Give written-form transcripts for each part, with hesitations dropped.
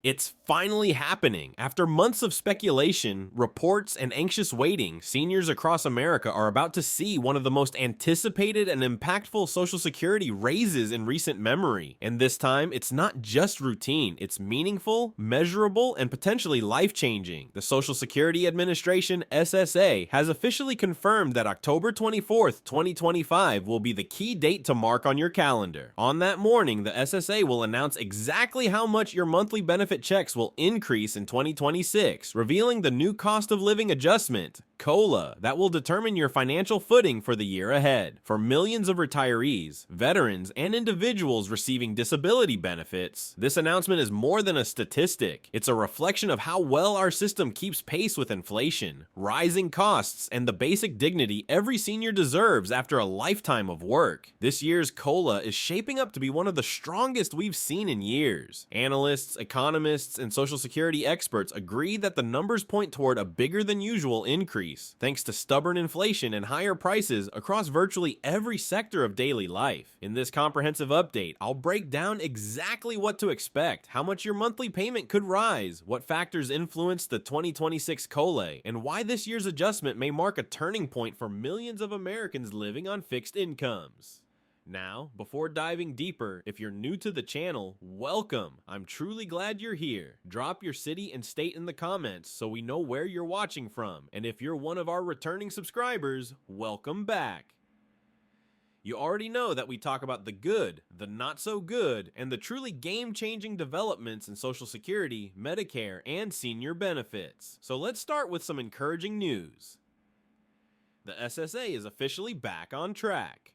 It's finally happening. After months of speculation, reports, and anxious waiting, seniors across America are about to see one of the most anticipated and impactful Social Security raises in recent memory. And this time, it's not just routine, it's meaningful, measurable, and potentially life-changing. The Social Security Administration, SSA, has officially confirmed that October 24th, 2025 will be the key date to mark on your calendar. On that morning, the SSA will announce exactly how much your monthly benefit checks will increase in 2026, revealing the new cost of living adjustment, COLA, that will determine your financial footing for the year ahead. For millions of retirees, veterans, and individuals receiving disability benefits, this announcement is more than a statistic. It's a reflection of how well our system keeps pace with inflation, rising costs, and the basic dignity every senior deserves after a lifetime of work. This year's COLA is shaping up to be one of the strongest we've seen in years. Analysts, economists, and Social Security experts agree that the numbers point toward a bigger than usual increase, thanks to stubborn inflation and higher prices across virtually every sector of daily life. In this comprehensive update, I'll break down exactly what to expect, how much your monthly payment could rise, what factors influence the 2026 COLA, and why this year's adjustment may mark a turning point for millions of Americans living on fixed incomes. Now, before diving deeper, if you're new to the channel, welcome! I'm truly glad you're here. Drop your city and state in the comments so we know where you're watching from, and if you're one of our returning subscribers, welcome back! You already know that we talk about the good, the not so good, and the truly game-changing developments in Social Security, Medicare, and senior benefits. So let's start with some encouraging news. The SSA is officially back on track.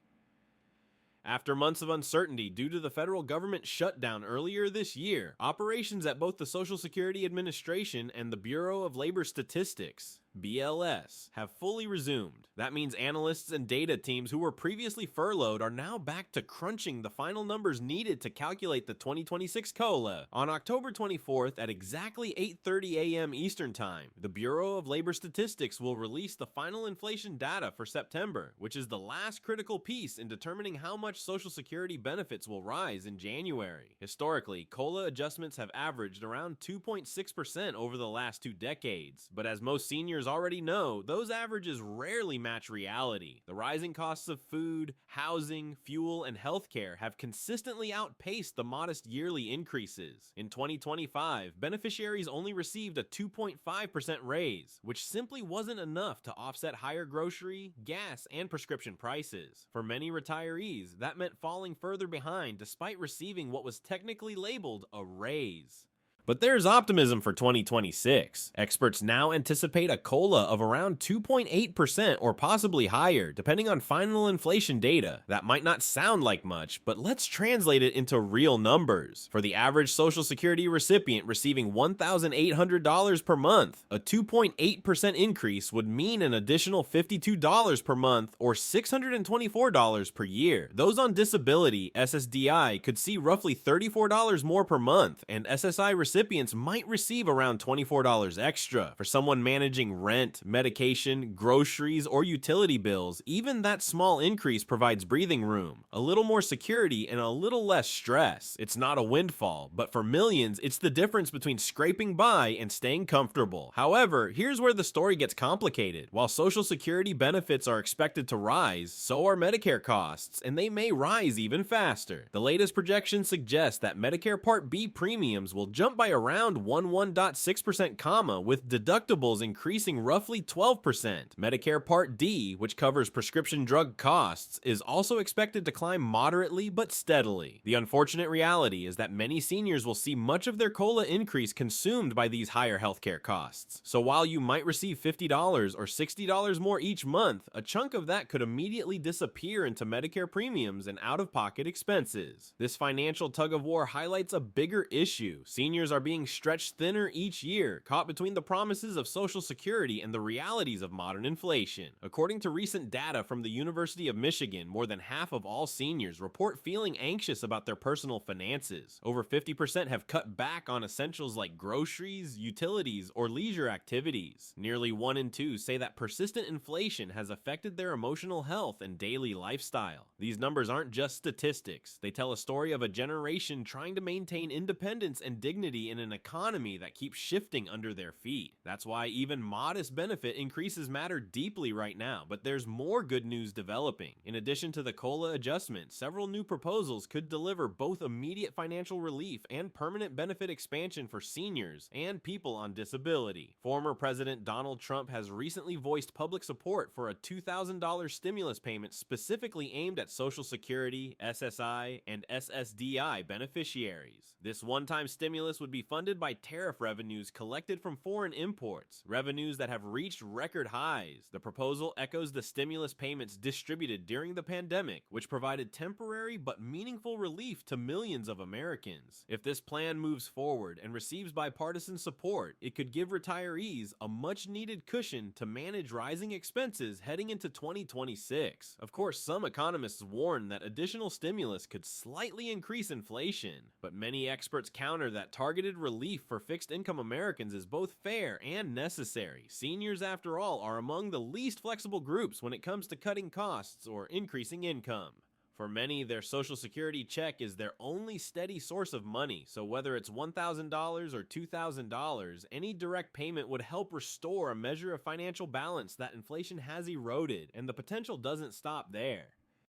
After months of uncertainty due to the federal government shutdown earlier this year, operations at both the Social Security Administration and the Bureau of Labor Statistics, BLS, have fully resumed. That means analysts and data teams who were previously furloughed are now back to crunching the final numbers needed to calculate the 2026 COLA. On October 24th at exactly 8:30 a.m. Eastern Time, the Bureau of Labor Statistics will release the final inflation data for September, which is the last critical piece in determining how much Social Security benefits will rise in January. Historically, COLA adjustments have averaged around 2.6% over the last 2 decades, but as most seniors already know, those averages rarely match reality. The rising costs of food, housing, fuel, and healthcare have consistently outpaced the modest yearly increases. In 2025, beneficiaries only received a 2.5% raise, which simply wasn't enough to offset higher grocery, gas, and prescription prices. For many retirees, that meant falling further behind despite receiving what was technically labeled a raise. But there's optimism for 2026. Experts now anticipate a COLA of around 2.8% or possibly higher, depending on final inflation data. That might not sound like much, but let's translate it into real numbers. For the average Social Security recipient receiving $1,800 per month, a 2.8% increase would mean an additional $52 per month or $624 per year. Those on disability, SSDI, could see roughly $34 more per month, and SSI recipients might receive around $24 extra. For someone managing rent, medication, groceries, or utility bills, even that small increase provides breathing room, a little more security, and a little less stress. It's not a windfall, but for millions, it's the difference between scraping by and staying comfortable. However, here's where the story gets complicated. While Social Security benefits are expected to rise, so are Medicare costs, and they may rise even faster. The latest projections suggest that Medicare Part B premiums will jump by around 11.6%, with deductibles increasing roughly 12%. Medicare Part D, which covers prescription drug costs, is also expected to climb moderately but steadily. The unfortunate reality is that many seniors will see much of their COLA increase consumed by these higher healthcare costs. So while you might receive $50 or $60 more each month, a chunk of that could immediately disappear into Medicare premiums and out-of-pocket expenses. This financial tug-of-war highlights a bigger issue. Seniors are being stretched thinner each year, caught between the promises of Social Security and the realities of modern inflation. According to recent data from the University of Michigan, more than half of all seniors report feeling anxious about their personal finances. Over 50% have cut back on essentials like groceries, utilities, or leisure activities. Nearly 1 in 2 say that persistent inflation has affected their emotional health and daily lifestyle. These numbers aren't just statistics. They tell a story of a generation trying to maintain independence and dignity stability in an economy that keeps shifting under their feet. That's why even modest benefit increases matter deeply right now, but there's more good news developing. In addition to the COLA adjustment, several new proposals could deliver both immediate financial relief and permanent benefit expansion for seniors and people on disability. Former President Donald Trump has recently voiced public support for a $2,000 stimulus payment specifically aimed at Social Security, SSI, and SSDI beneficiaries. This one-time stimulus would be funded by tariff revenues collected from foreign imports, revenues that have reached record highs. The proposal echoes the stimulus payments distributed during the pandemic, which provided temporary but meaningful relief to millions of Americans. If this plan moves forward and receives bipartisan support, it could give retirees a much-needed cushion to manage rising expenses heading into 2026. Of course, some economists warn that additional stimulus could slightly increase inflation, but many experts counter that targeted relief for fixed-income Americans is both fair and necessary. Seniors, after all, are among the least flexible groups when it comes to cutting costs or increasing income. For many, their Social Security check is their only steady source of money, so whether it's $1,000 or $2,000, any direct payment would help restore a measure of financial balance that inflation has eroded, and the potential doesn't stop there.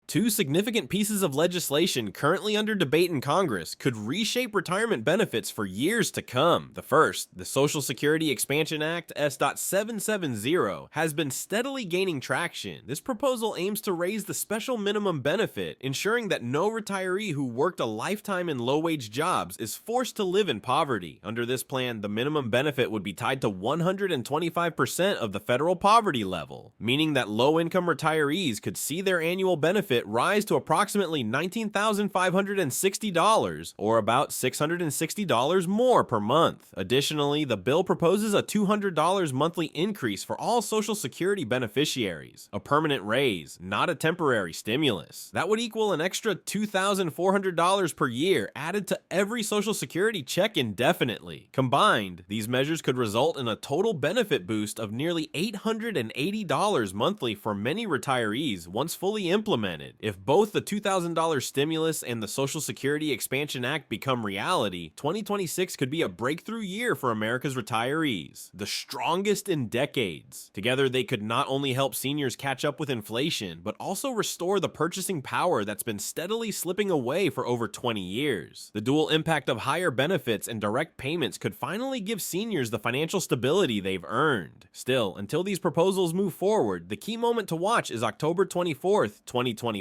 Two significant pieces of legislation currently under debate in Congress could reshape retirement benefits for years to come. The first, the Social Security Expansion Act S.770, has been steadily gaining traction. This proposal aims to raise the special minimum benefit, ensuring that no retiree who worked a lifetime in low-wage jobs is forced to live in poverty. Under this plan, the minimum benefit would be tied to 125% of the federal poverty level, meaning that low-income retirees could see their annual benefit rise to approximately $19,560, or about $660 more per month. Additionally, the bill proposes a $200 monthly increase for all Social Security beneficiaries, a permanent raise, not a temporary stimulus. That would equal an extra $2,400 per year added to every Social Security check indefinitely. Combined, these measures could result in a total benefit boost of nearly $880 monthly for many retirees once fully implemented. If both the $2,000 stimulus and the Social Security Expansion Act become reality, 2026 could be a breakthrough year for America's retirees, the strongest in decades. Together, they could not only help seniors catch up with inflation, but also restore the purchasing power that's been steadily slipping away for over 20 years. The dual impact of higher benefits and direct payments could finally give seniors the financial stability they've earned. Still, until these proposals move forward, the key moment to watch is October 24th, 2025.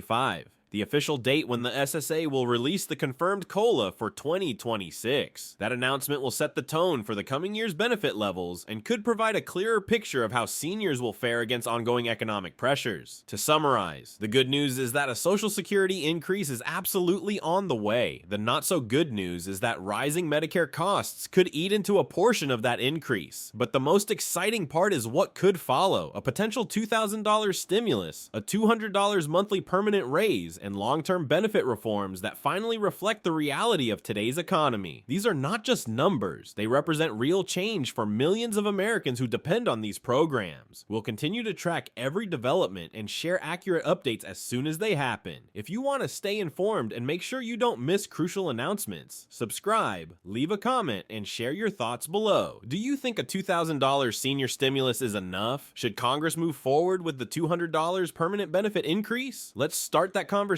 The official date when the SSA will release the confirmed COLA for 2026. That announcement will set the tone for the coming year's benefit levels and could provide a clearer picture of how seniors will fare against ongoing economic pressures. To summarize, the good news is that a Social Security increase is absolutely on the way. The not so good news is that rising Medicare costs could eat into a portion of that increase. But the most exciting part is what could follow: a potential $2,000 stimulus, a $200 monthly permanent raise, and long-term benefit reforms that finally reflect the reality of today's economy. These are not just numbers, they represent real change for millions of Americans who depend on these programs. We'll continue to track every development and share accurate updates as soon as they happen. If you want to stay informed and make sure you don't miss crucial announcements, subscribe, leave a comment, and share your thoughts below. Do you think a $2,000 senior stimulus is enough? Should Congress move forward with the $200 permanent benefit increase? Let's start that conversation,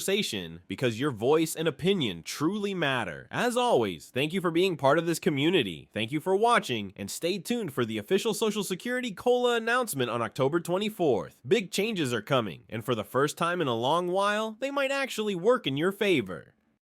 because your voice and opinion truly matter. As always, thank you for being part of this community. Thank you for watching, and stay tuned for the official Social Security COLA announcement on October 24th. Big changes are coming, and for the first time in a long while, they might actually work in your favor.